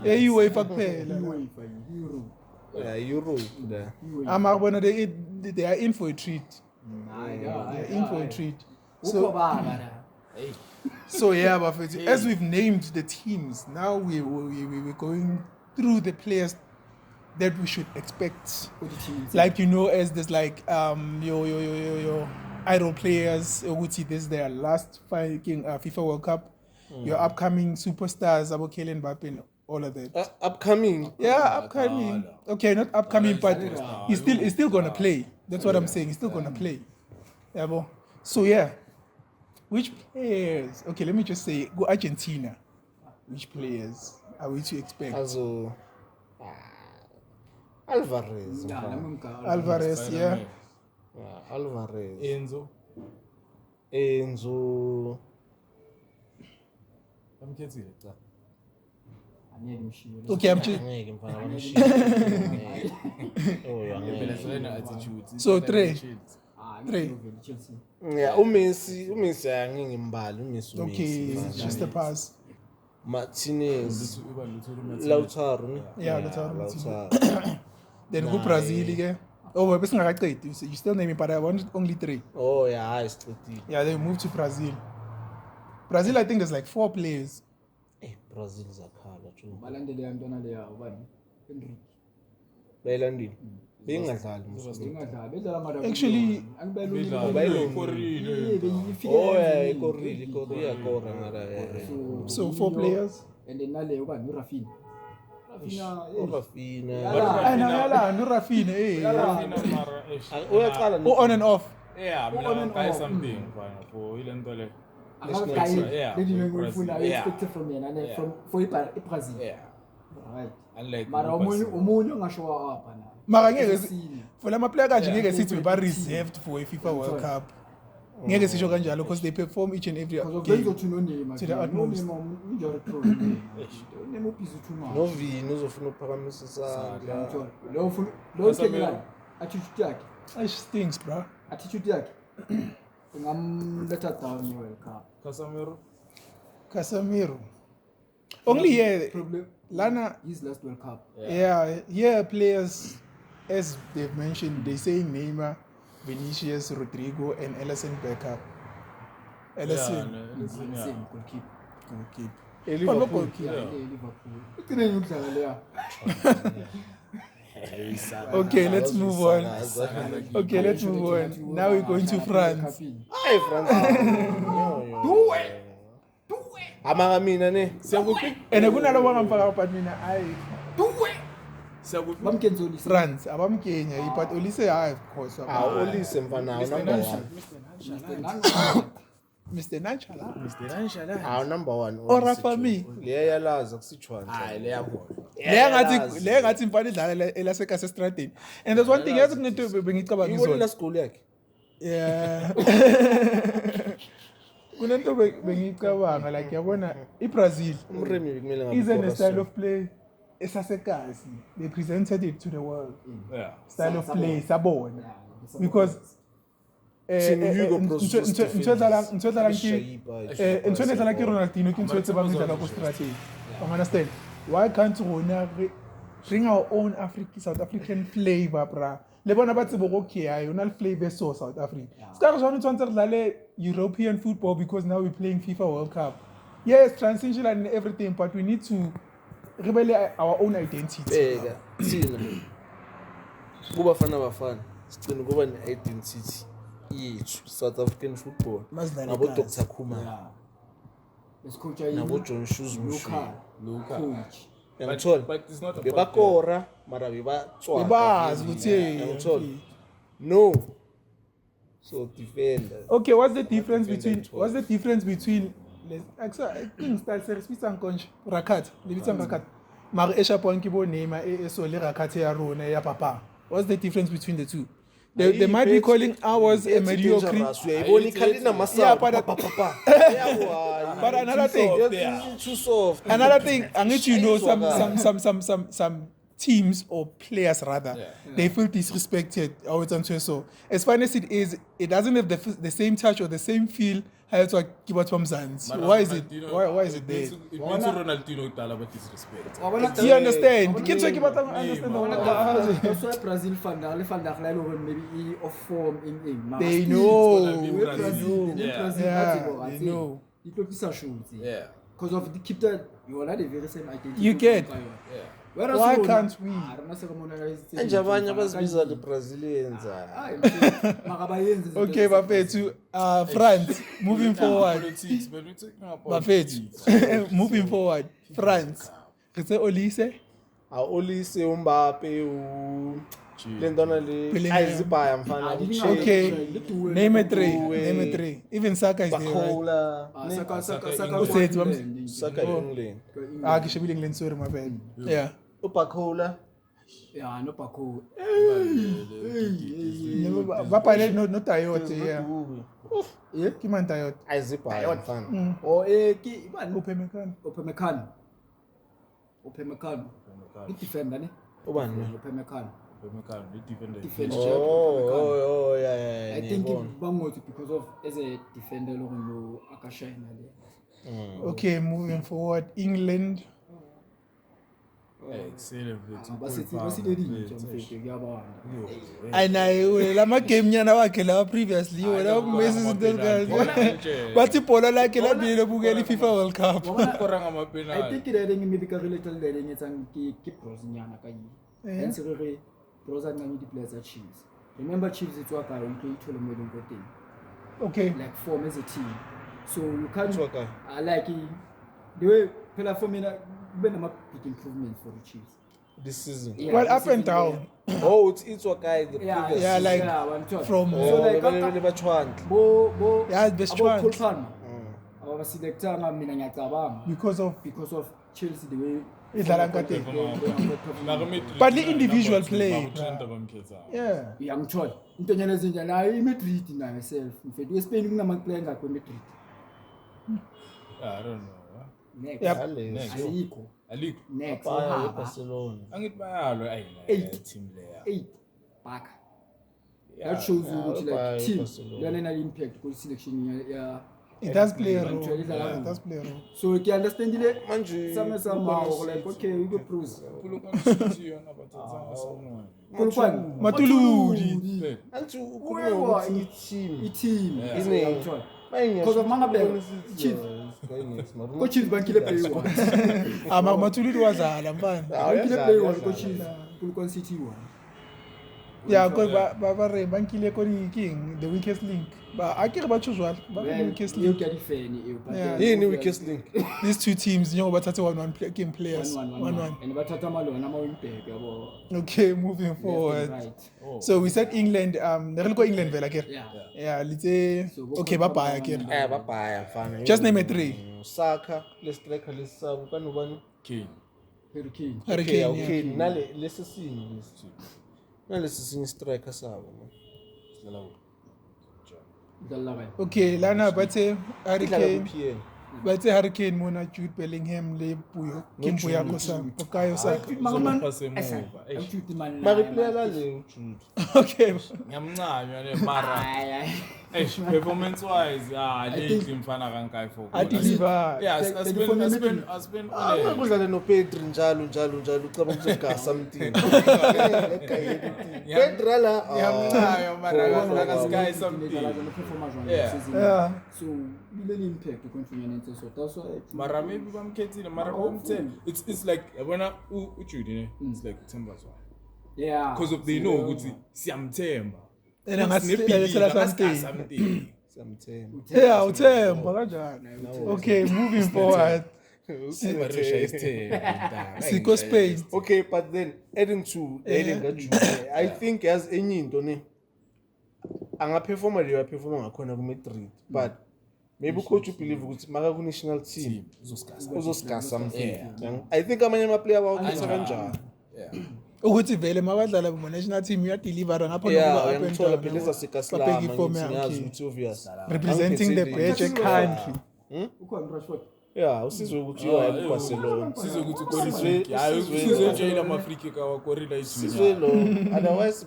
UEFA kuphela. Yeah, Europe there. Amabona they are in for a treat. They are in for a treat. So yeah, bafethu, as we've named the teams, now we're going through the players that we should expect. Like, you know, as there's like your idol players, Uguti, this is their last fighting FIFA World Cup. Your upcoming superstars, Abo Kylian Mbappe, and all of that. Upcoming. Yeah, upcoming. Okay, not upcoming, but he's still gonna play. That's what I'm saying. He's still gonna play. Yeah, bo. So yeah, which players? Okay, let me just say, go Argentina. Which players are we to expect? Also, Alvarez. Alvarez, yeah. Alvarez. Enzo. Amkhethile cha. Okay, I'm just Angeke mfana bamshiye. Phela sona attitude. So, three. Yeah, uMessi angeke ngimbali, uMessi. okay. It's just a pass. Martinez, Uba Lautaro Lautaro, ne? Yeah, Lautaro. Lautaro. Then who Brazil again? Oh, we're you still naming, but I want only 3. Oh yeah, it's 30. Yeah, they moved to Brazil. Brazil, I think there's like 4 players. Brazil is a car, true. balandele yantwana leya ubani Henry Bayilandile. Bengadlali. ingadlali bedlala mara Actually, Oh yeah, ikorrile kora ngara. So 4 players. and then nale ubani Rafinha Rafinha. No Rafinha, Mara. Oh, on and off. Yeah, mina buy something for ile nto le. yeah expected from yena from for Brazil Yeah. right Unlike mara umunye ungasho apha na Mara ngeke for lama player kanje ngeke sithi ba reserved for a FIFA World Cup. Ngeke sisho kanjalo because they perform each and every because game. benzo no name To the utmost. injury prone name ubizi too much Novini uzofuna ukuphakamisa isandla. lo Kenya attitude yakhe It stinks, bro. attitude yakhe ngamletha down ni World Cup Casemiro. Only here, problem Lana. his last World Cup Yeah, players, as they've mentioned, they say Neymar, Vinicius, Rodrigo, and Ellison Becker. Ellison. same goalkeeper Goalkeeper. Liverpool. Goalkeeper. Liverpool uqine ukudlala leya Okay, let's move on. Okay, let's move on. Now we're going to France. Hey, France. Do it. Amara mina ne. And kunalo wangamfaka but mina bamkenzolisa France abamkenya but olise hayi of course. Olise mfana number 1. Mr. Nanchala. Number 1. Or Rafa me. Leya yalaza kusitshwana. Hayi le yakho. Le ngathi mfana idlala elaseka Stratton. And there's one thing yazi kunento bengicabanga Ibona izona. la school yakhe. Yeah. Kunento bengicabanga like yabona iBrazil Umremi bekumele ngabe. isn't a style of play esasekazi. They presented it to the world. Yeah. Style of play sabona. Because Ronaldinho ke ntse ba mdlala ko strategy. You understand? Why can't we bring our own South African flavor, bra? Le bona ba tsebo go ke ya yona flavor so South Africa. Ska re jwana tswantse re dlale European football because now we're playing FIFA World Cup. Yes, transitional and everything, but we need to rebel our own identity. bheka thina kubafana bafana sigcina kuba ne-identity yethu South African football Mazidlale ngabo kazi. Dr. Khuma Yeah. Esicoacha nabo John Shoes local coach. yangithola But it's not about bebakora mara bebatswaka Bebazi ukuthi yangithola no so defender Okay, what's the difference Defender between 12. what's the difference between style series bitsa nkonje Rakat le bitsa Rakat mara e shapong ke bo Neymar e so le Rakat ya rona ya papa. What's the difference between the two? They might be calling ours a mediocre. uyayibona ikhalina Yeah, masawu but another thing, too soft another thing, I need you know some teams or players rather, they feel disrespected. Oh, it's unfair. So as fun as it is, it doesn't have the same touch or the same feel. Why is it? Why is it there? It means Ronaldinho Dala but disrespect. Do you understand? Kids talking about understand. That's why Brazil fan maybe off form in. They know. Yeah. They know. Yeah. Because of the keep that you are not the very same identity. You get. Yeah. Why can't we? anje abanye abazibiza the Brazilians Okay, Bafethu, France, moving forward. Politics, but we're talking about Bafethu, moving forward. France. It's Olise. Olise uMbappe le ntwana le Bellingham. ayizibhaya mfana Okay, name three. Even Saka is there, right? Bakola Saka England Kishabili England, sorry, my bad. Yeah. uBakola Yeah, no Paco. Bapale no Toyota, yeah. Kiman Toyota. ayizibhaya mfana Or ki man Upemekano. Upemekano. Ni defender ne? ubani Upemekano. Defender. oh yeah I think Bangoto because of as a defender lo akashine le. Okay, moving forward. England. Excellent. Basithi mfethu kuyabona. Ayinayo lama game nyana wakhe la previously wena Messi izinto bathi ibhola lakhe labile bukela iFIFA World Cup. I think that maybe ka related le ngetsang ke pros nyana ka yi. Hence re pros ana ni players at Chiefs. Remember Chiefs it's work around to ithole modern thing. Okay. Like form as a team. So you can't Work I like it. The way play for me na been a big improvement for the Chiefs. this season Yeah, Well, this up and season, down. oh it's what guy the Yeah, previous Yeah, like one shot. from So like le bachwandla bo Yeah, best about one. Paul Palmer selector mina ngiyacabanga because of Chelsea the way idlala nkate. But But the individual play. Yeah. uyangithola into nyana ezinja nayo iMadrid nayo self mfethu eSpain kunama player ngakho eMadrid I don't know. next Yep. ayikho Aliko. next baya uhaba eBarcelona Angithi bayalo Eight. team layer. 8 back that shows you ukuthi baya like team eBarcelona. yana impact ku selection ya It does play a role. Actually, Yeah, it does play a role. so you understand ile manje somehow like okay you go pros Kulukwan Matuludi. anti Wewe ukhuluma ukuthi i team Yeah. is Yeah. uyangithola bayinga Because of Mangabelo, Chiefs. ko Chiefs bankile play one Matuludi wazala mfana. bankile play one ko Chiefs Kulukwan City one Yeah, because ba bankile ko ni king the weakest link. But I care about you well. But the weakest you link. get fan you but Yeah. yini weakest link These two teams, you know, but 1-1 game players. 1-1. and bathatha amalona ama impact yabo Okay, moving left and forward. right So we said England. Never go England, vela ke. yeah Yeah, let's say. So, Okay, bye bye again. babhaya mfana Just name a three. Saka le striker lesabo kanubani Kane. Harry Kane Hurricane. okay Yeah. nale lesisinye lesi nalesi sinye striker sabo dalawa Okay, lana bathe Hurricane. PN Bathe Hurricane mona Jude Bellingham le Puyo. Kim Puyo kosa. Okayo Saka. Magaman Pase esa move. Eish. uchuti man mari player la le ujude Okay. Ngiyamncanywa le mara. ay Eish, performance wise, late mfana kankai for. I deliver. Yeah, I spent akudlale no Pedri njalo ucaba ukuzogasa umtini Pedra la. Hayo mara la sky So something. Yeah. little impact confusion so that's why Mara maybe bamkhethile mara bomthe. It's like yabona uJudy ne. It's like Themba so. yeah Because of they know ukuthi siyamthemba. And angasilethela something. Something. Something. Yeah, uthemba kanjani. Okay, moving forward. Marisha is Themba. Siko Spain. Okay, but then adding to I think as any into ne angaperforma leyo performa ngakhona ku Madrid, but maybe coach believe ukuthi maka ku national team uzoscar something. I think amanye ama player bawukhetha kanjani. Ukuthi vele mabadlala ku national team uyadeliver ngapha Yeah, uyamthola phela ezasikasla okay. ukuthi obvious. Representing the budget country. ukhona Rashford Yeah, usizwe ukuthi yo ayi Barcelona. Sizokuthi korila. Hayi sizojoyina ama-Africa kawa korila Sizwe lo. Otherwise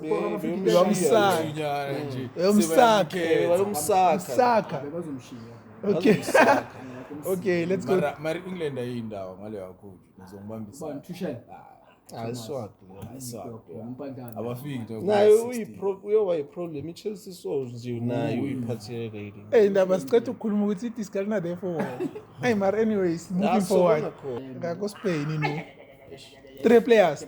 Uyamsaka. nje. Uyamsaka. bayomsaka. Saka. bezomshiya Okay. Okay, let's go. Mara England ayindawo ngale yakho ngizongibambisa. Ban Tuchel Ayiswag. umpandana Abafiki Nayo uyoba problem. iChelsea so nje nayo uyiphatheke kahle. Hey, ndaba sicethe ukukhuluma ukuthi discard there for. Hey, mar anyways, moving forward. Ngako Spain no. Three players.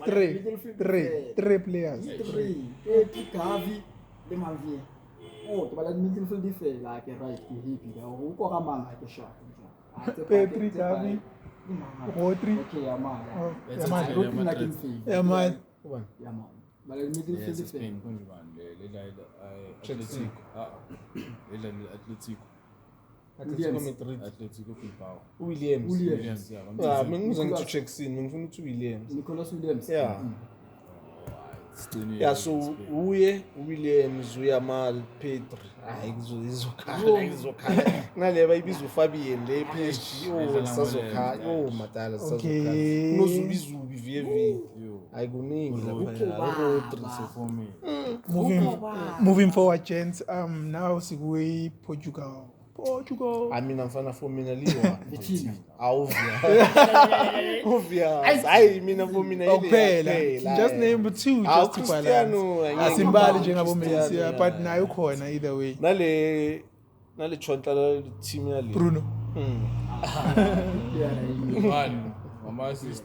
Gavi le Mavier oh to bala midfield defense like right to hip ga uko ka manga ke shot Pedri, Gavi, Rodri. okay yaman Yaman. looking like in field Yaman. yaman bala midfield defense Spain kunjani lela Atletico Atletico Atletico Madrid. Atletico Bilbao Williams. Williams Ah, ngizwa ngithi Jackson, ngifuna ukuthi Williams. Nicolas Williams Yeah. Yeah, so uye Williams, uyamal, Pedri. Hayi ngizokhala. Naleba ibizwa Fabian le PSG. Oh, sazokhala. Oh, madala sazokhala. Okay. Nozubizubi VV. Hayi kuningi lapha. Rodri for me Moving forward, gents. Now Sigwe Portugal. I mean, mfana for mina liwa. Obvious. I mean for mina Phela. Just name 2 just to balance. Asimbali njengabo Messi, but nayo khona either way. Nale chontala team yali. Bruno. man mama assist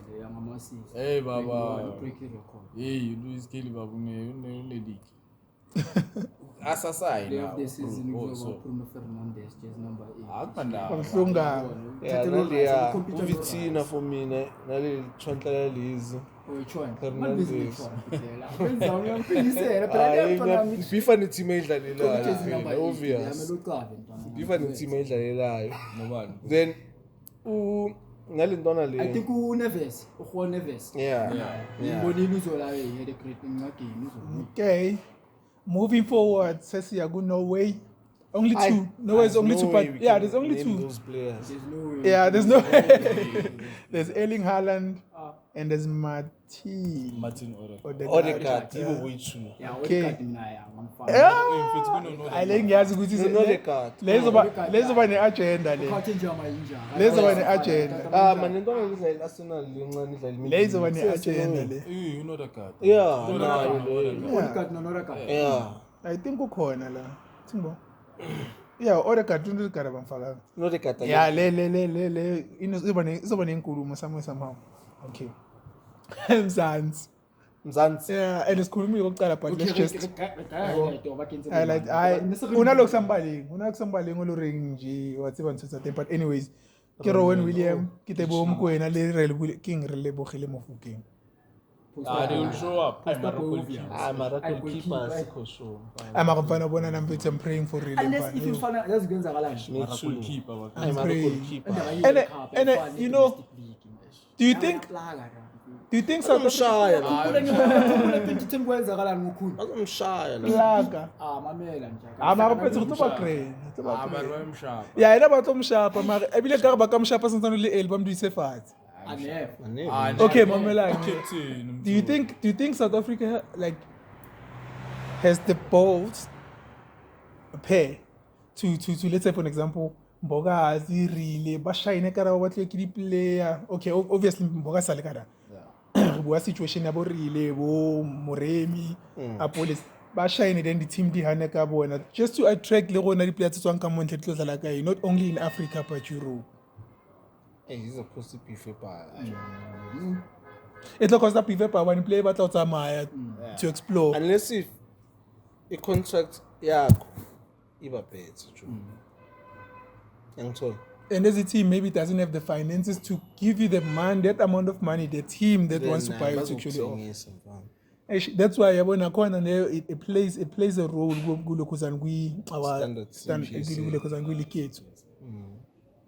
hey baba break record hey Luis Kelly babu ne league asasai day na of the season oh, we so go Bruno Fernandes just number 8 akanda Kamhlunga. Yeah, nale uvitina for mina nale chontala lezi. Fernandes. Bifa ni team edlalelayo. Obvious. Bifa ni team edlalelayo. nobani Then ngale ntwana I le. think Neves Juan Neves Yeah. ngibonile uzola he the great ngagame Okay. Moving forward, Sesiya go Norway. Only 2. Norway is only 2, but yeah, there's only 2. Those players. there's no way Yeah, there's no. There's Erling Haaland and there's Martin. Odegaard, even way too. yeah Okay. okay mina ya ngifana Yeah. I like ngiyazi ukuthi Odegaard. lezoba ne-agenda le. ukhathe nje ama injury Lezoba ne-agenda. Man ntwana lidlala Arsenal lencane idlala Lezoba ne-agenda le. you know the card Yeah, Odegaard no Odegaard yeah. I think ukhona la. Thimbo. Yeah, Odegaard Odegaard bamfaka. Odegaard. Yeah, le izoba nenkulumo somehow. Okay. Mzansi. Yeah, and isikhulumi kokuqala but let's just highlight unalokhu sambaleng oloring nje whatever ntsetsa but anyways ke Rowan Williams ke Teboho Mokoena le King re lebogile Mofokeng. they will show up Mara goalkeeper asikho sure. Amafana bona namphethe I'm praying for really unless if fun. ufana yazi kwenzakalani Me too. keeper but I'm Mara praying. goalkeeper. And you know, do you think South Umshaya la kwenzakalani ngokhulu umshaya la. Plaga mamela nje amaphethe kutoba green abantu bayamshapa yeah ina batho mshapa mara ebile ka ba ka mshapa santsana le elba mdise fathi. Okay, mamela. Do you think South Africa like has the balls pair to let's say for an example Mbogazi really ba shine kara ba tle ke di player okay obviously Mboga sale kara bua situation ya bo Rile bo Moremi Apolis ba shine then the team di hane ka bona just to attract le gona di players tswang ka montle tlo dlala kae not only in Africa but Europe. He's a cost pife pa. It tlo costa pive pa one player ba tla tsamaya to explore. Unless if a contract yakho iba better jo. Yangithola. And as a team maybe doesn't have the finances to give you the man that amount of money the team that wants to buy you actually off. That's why yabona khona leyo it plays a role kulokuzana kwi our standard kulokuzana kwi league yethu.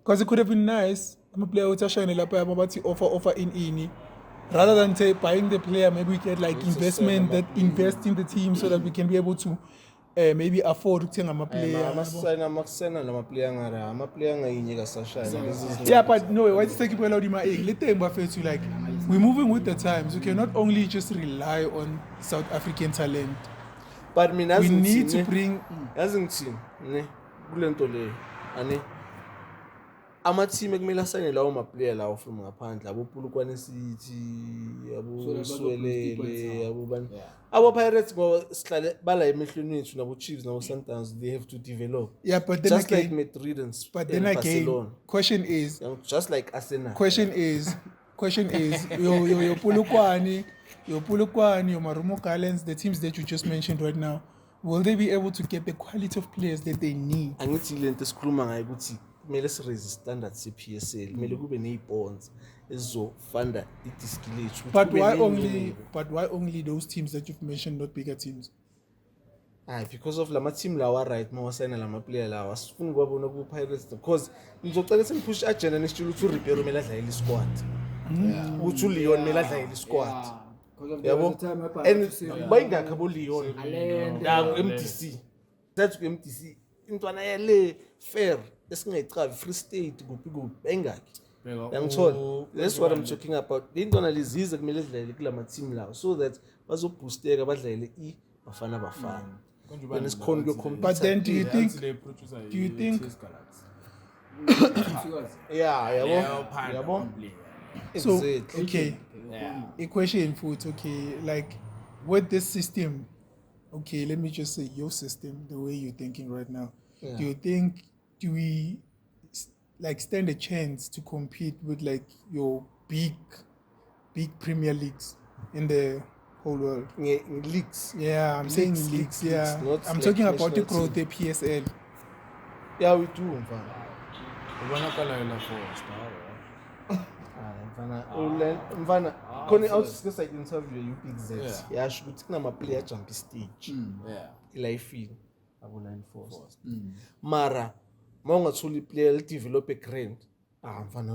Because it could have been nice ama player uthi ashine lapha abathi offer in rather than say buying the player maybe we get like investment that invest in the team so that we can be able to maybe afford ukuthenga ama player. Amasena lama player ngara ama player ngayinye ka Sashine. Yeah, but no, why take people out in my egg? Let them to like we're moving with the times. We cannot only just rely on South African talent. But we need to bring yazingithini ne kulento le ani ama team ekumele asayine lawo ma player lawo from ngaphandle abo Pulukwane City abo Swelele abo bani abo Pirates go sihlale bala emehlweni wethu nabo Chiefs nabo Sundowns they have to develop. Yeah, but then just again, like Madrid and but then again Barcelona. question is Just like Arsenal. Question is your Pulukwane, your Marumo Gallants, the teams that you just mentioned right now, will they be able to get the quality of players that they need? Angithi lento esikhuluma ngayo ukuthi kumele si raise standards se-PSL, kumele kube ne-bonds ezizofunda i-skill yethu. But why only those teams that you've mentioned, not bigger teams? Because of lama team lawa right mawasayina lama player lawa asifuni kwabona ku Pirates because ngizocela simpush agenda nesitshilo ukuthi uRibeiro mele adlayele isquad. Uthi uLeon mele adlayele isquad. Yabo and bayingakho abo Leon la MDC that's MDC intwana yale fair esingayichavi Free State kuphi bayingakho yangithola. That's what I'm talking about. Intwana lezize kumele zidlayele kulama team lawa so that bazoboosteka badlayele bafana. But then do you think yabo so okay equation foot okay like with this system okay let me just say your system the way you're thinking right now do you think do we like stand a chance to compete with like your big Premier Leagues in the whole world? Leagues. Yeah, I'm saying leagues. Yeah, I'm talking about the growth the PSL. Yeah, we do. Mfana. Mfana. Koni outskirts like interview UPZ. Yeah, should take na player jump stage. Life abo line force. Mara, mongathuli player develop a grand. Mfana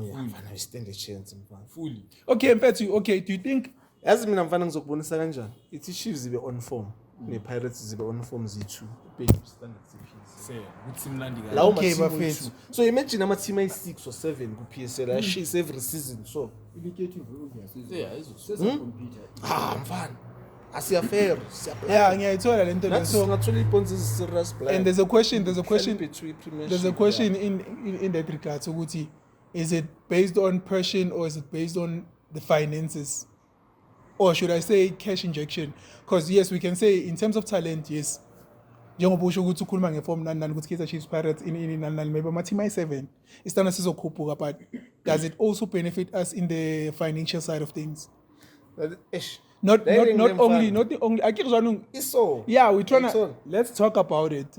we stand a chance mfana. Fully. Okay, Mfethu, okay, do you think yazi mina mfana ngizokubonisa kanjani ithi Chiefs zibe on form ne-Pirates zibe on form zethu big standards se okay bafethu so imagine ama team ayi6 or 7 ku PSL ayashisa every season so mfana asiya fair yeah ngiyayithola lento le so ngathola ipoints serious plan and there's a question between in that regard ukuthi is it based on passion or is it based on the finances? Or should I say cash injection? Because yes, we can say in terms of talent, yes. Njengoba usho ukuthi ukhuluma ngeform nani ukuthi Kaizer Chiefs Pirates in nani maybe ama team ay7 isitana sizokhuphuka but does it also benefit us in the financial side of things? Not only so yeah, we're trying to let's talk about it.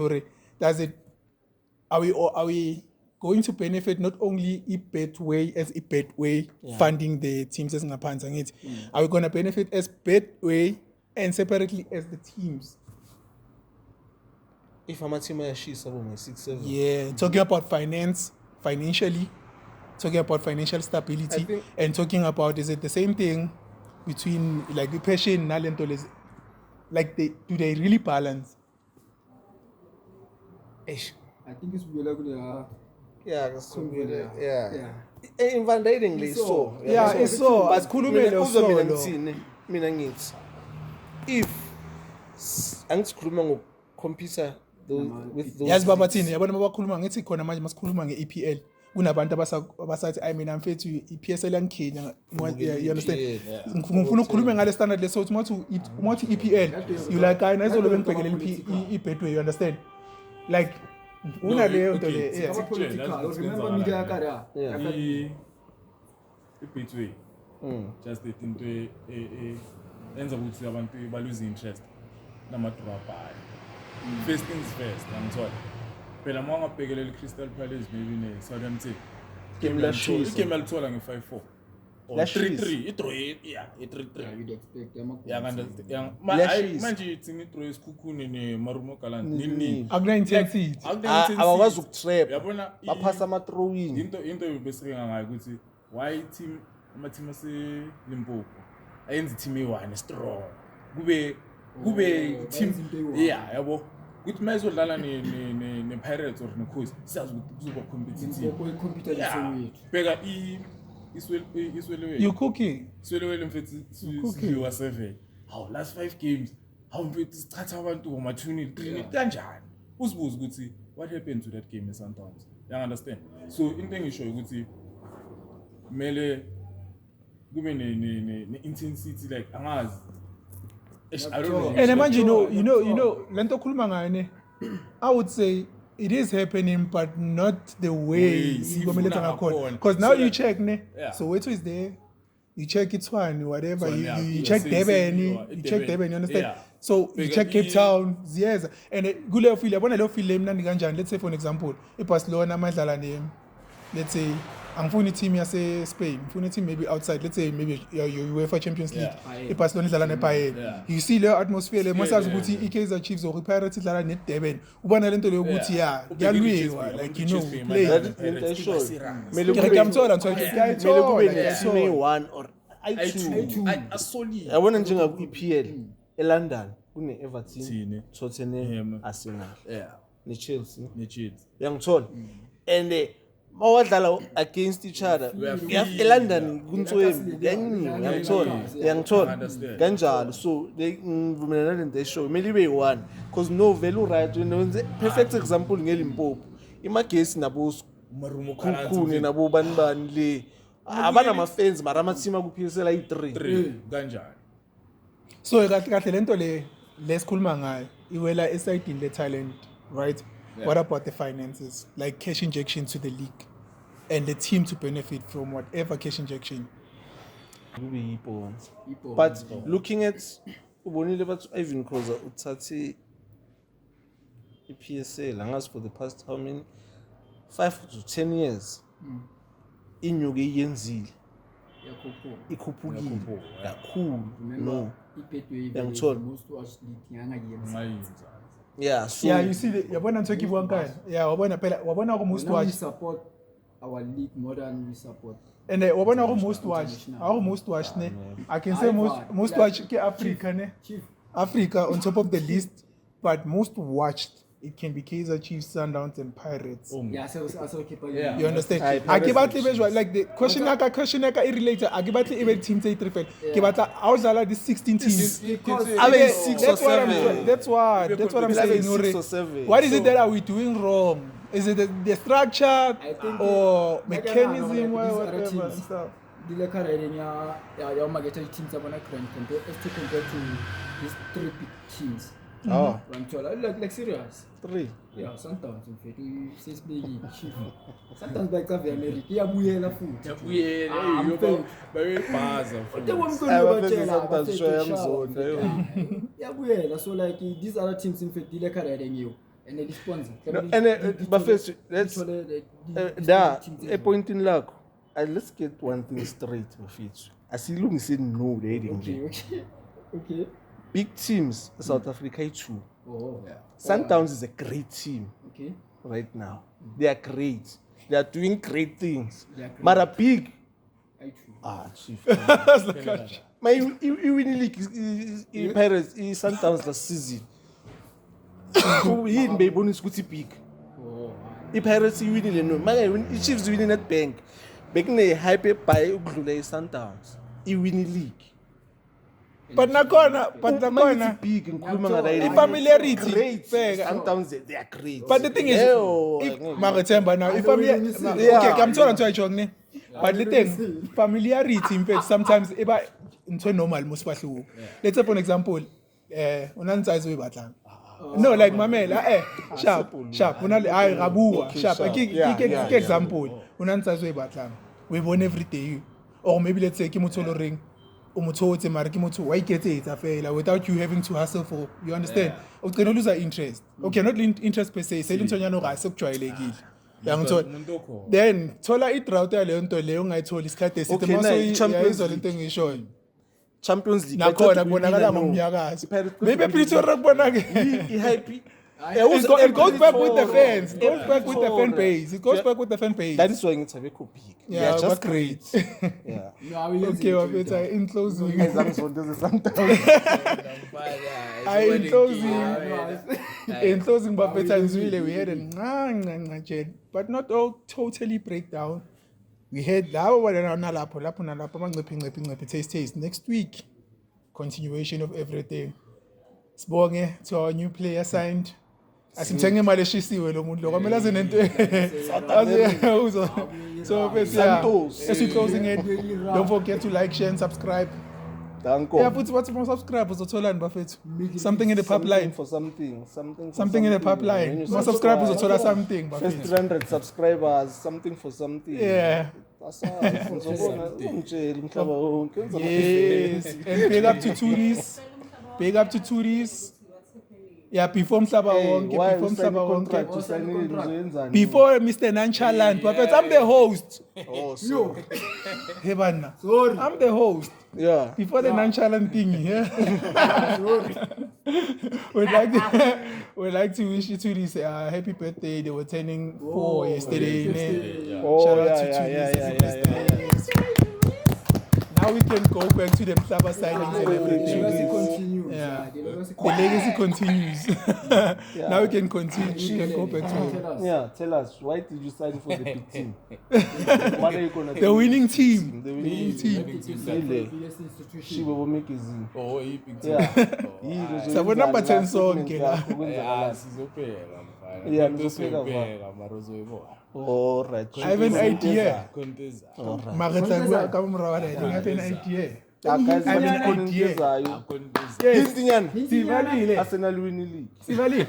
Ore. Does it are we going to benefit not only Betway as Betway funding the teams as ngaphansi ngithi are we going to benefit as Betway and separately as the teams? If ama team ayashisa abo 6-7 yeah, talking about financially, talking about financial stability and talking about is it the same thing between like the passion nalento like do they really balance? I think it's really in Van Dyke so it's so asikhulumele uzomina ngithini mina ngithi if angikhuluma ngokhompyutha with those yazi baba thini yabona mabakhuluma ngithi khona manje masikhuluma ngeEPL kunabantu abasathi I mean mfethu iPSL yangikhenya you understand ngifuna ukukhuluma ngale standard leso uthi uthi EPL you like I nazo lobe ngibhekelela iBetway you understand like una leyo nto le yeah political remember media yakara iBetway just into enza ukuthi abantu balose interest nama-drop ayo first things first angithola phela uma ungabhekelela iCrystal Palace maybe ne-Southampton Game lashisa. igame alithola nge-5-4 or Lashisa. 3-3 i-draw i-3-3 you'd expect Lashisa. manje thina i-draw esikhukhuni ne-Marumo Gallants nini akuna-intensity abakwazi ukutrap yabona baphasa ama-throwing into besifika ngayo ukuthi why ama-team ase-Limpopo ayenza i-team eyi-1 strong kube team yeah yabo kuthi uma izodlala ne-Pirates or ne-Coast siyazi ukuthi kuzoba competitive computer Yeah. lesewethu bheka you cooking iswelewele mfethu sidliwa 7 hawu last 5 games hawu mfethu sichatha abantu ngoma-2-0 3-0 kanjani uzibuze ukuthi what happened to that game e-Sundowns you understand so into engisho ukuthi kumele kube ne-intensity like angazi I don't know and manje you know lento okhuluma ngayo ne I would say it is happening but not the way sifuna igomeletha ngakhona ngakhona. because now So you like- check ne Yeah. so wethu is there you check Itswane whatever Itswane, you yeah. you Yeah, check same, Durban yeah, you check Durban you understand Yeah. so you Bheka check Cape i- Town ziyeza and kuleyo feel yabona leyo feel emnandi kanjani let's say for an example iBarcelona amadlala ne let's say angifuni team yase Spain ngifuna team maybe outside let's say maybe your UEFA Champions League Yeah. iBarcelona idlala neBayern Yeah. you see leyo atmosphere le masazi yeah, ukuthi iKaizer Chiefs or iPirates idlala neDurban ubona lento leyo ukuthi yeah kuyalwiwa like you know play ngiyamthola kumele kube ne-team eyi-1 or ayi-2 asolile yabona njengaku-EPL eLondon kune-Everton Thine. Tottenham Arsenal yeah ne-Chelsea ne-Chiefs uyangithola and mawadlala against each other eLondon kuntswembi kuyanyiwa uyangithola Understand. kanjalo so ngivumelana nalento eshoyo kumele ibe yi-1 because no vele uright wenze perfect example ngeLimpopo imagesi nabo Marumo khukhuni nabo bani le abanama-fans mara ama-team akuphilisela ayi-3 3 kanjani so kahle lento le lesikhuluma ngayo iwela esayidini le-talent right what about the finances like cash injection to the league and the team to benefit from whatever cash injection kube yi-bonds Ipo. but looking at ubonile bathi Ivan Khoza uthathe i-PSL angazi for the past how many 5 to 10 years inyuke iyenzile ikhuphukile kakhulu no Uyangithola. ngayenza yeah so yeah you see yabona ntho ekibuwa nkani yeah wabona phela wabona ko most Now we watch support our league more than we support and wabona ko most watch ne I can say most watch ke Africa ne Chief. Africa on top of the list but most watched it can be Kaizer Chiefs, Sundowns and Pirates. Yeah, so keep Yeah. You understand? Aye, Ake Pirates batli bezwa like the question yaka irrelated. Ake batli even team say 3 Ke batla awudlala these 16 teams. Abe 6 or 7 That's what I'm saying. 6 or Uri. 7 What is it that are we doing wrong? Is it the structure think or like mechanism these or other whatever teams. and stuff? Dile karayeng ya mageta teams abona current compared to these 3 big teams. oh Ramchola like serious. 3 Yeah, Sundowns in fact sesibeki chief. Sundowns by Xavier America iyabuyela futhi. bayibhaza They won't go yabuyela so like these other teams in fact dile karayeng you and the sponsor. bafethu let's da epointini lakho let's get one thing straight bafethu asilungiseni no le heading Okay. big teams South Africa i2 Oh. Sundowns is a great team Okay. right now they are great they are doing great things They are great. mara big I chief my iwini league i-Pirates i-Sundowns last season yini beyibonisa ukuthi big Oh. i-Pirates iwinile no manje i-Chiefs iwini NetBank bekune hype ebhaye ukudlula i-Sundowns iwini league but nakhona big ngikhuluma ngala i-familiarity great bheka. sometimes they are great But the thing is, Marathemba now, if I'm okay, I'm sorry to actually, but the thing, familiarity, in fact, sometimes if I into normal, most possible. Let's say for an example, unanza is way batlang. No, like mamela, sharp, unali, rabu, sharp. I give example, unanza is way batlang. We won every day, or maybe let's say kimutolo ring. Why get it without you having to hustle for, you understand? Okay, no lose interest. Okay, not interest per se. Selling Tonyano Rasuk Choilegil. Then Tola it route leon to Leon I told his cat is Champions League. Champions League. Maybe pretty happy. It goes back with the fans. It goes back with the fan base. It goes back with the fan base. That is why it's a big. Yeah, just great. Yeah. Okay, well, better in closing. In closing, but better is really we had a but not all totally breakdown. We had taste next week. Continuation of everything. Sibonge to our new player signed. Asimthenge imali eshisiwe lo muntu lo kwamele aze nento so as we closing it, don't forget to like, share and subscribe. Yeah, put more subscribe uzothola ni bafethu something in the pipeline for something in the pipeline. More subscribers uzothola something first bafethu 300 subscribers something for something. yeah. Yes, and big up to Touries. Yeah, before Mhlaba wonke, before Mr. Nonchalant, but I'm the host. Oh, so. Hey, Banna. Sorry. I'm the host. Yeah. Before the nonchalant thing, yeah. We'd like to wish you Touries a happy birthday. They were turning 4 yesterday. Shout out to Touries. Now we can go back to the Mhlaba signings and everything. The legacy continues. Now we can continue. We can go back to it. Yeah, tell us, why did you sign for the big team? What are you gonna do? The winning team. The winning team. Shibo Mikizi. Oh, he picked Yeah. So number 10 song. Yeah, all right. I have an idea. I have an idea. Arsenal winning league.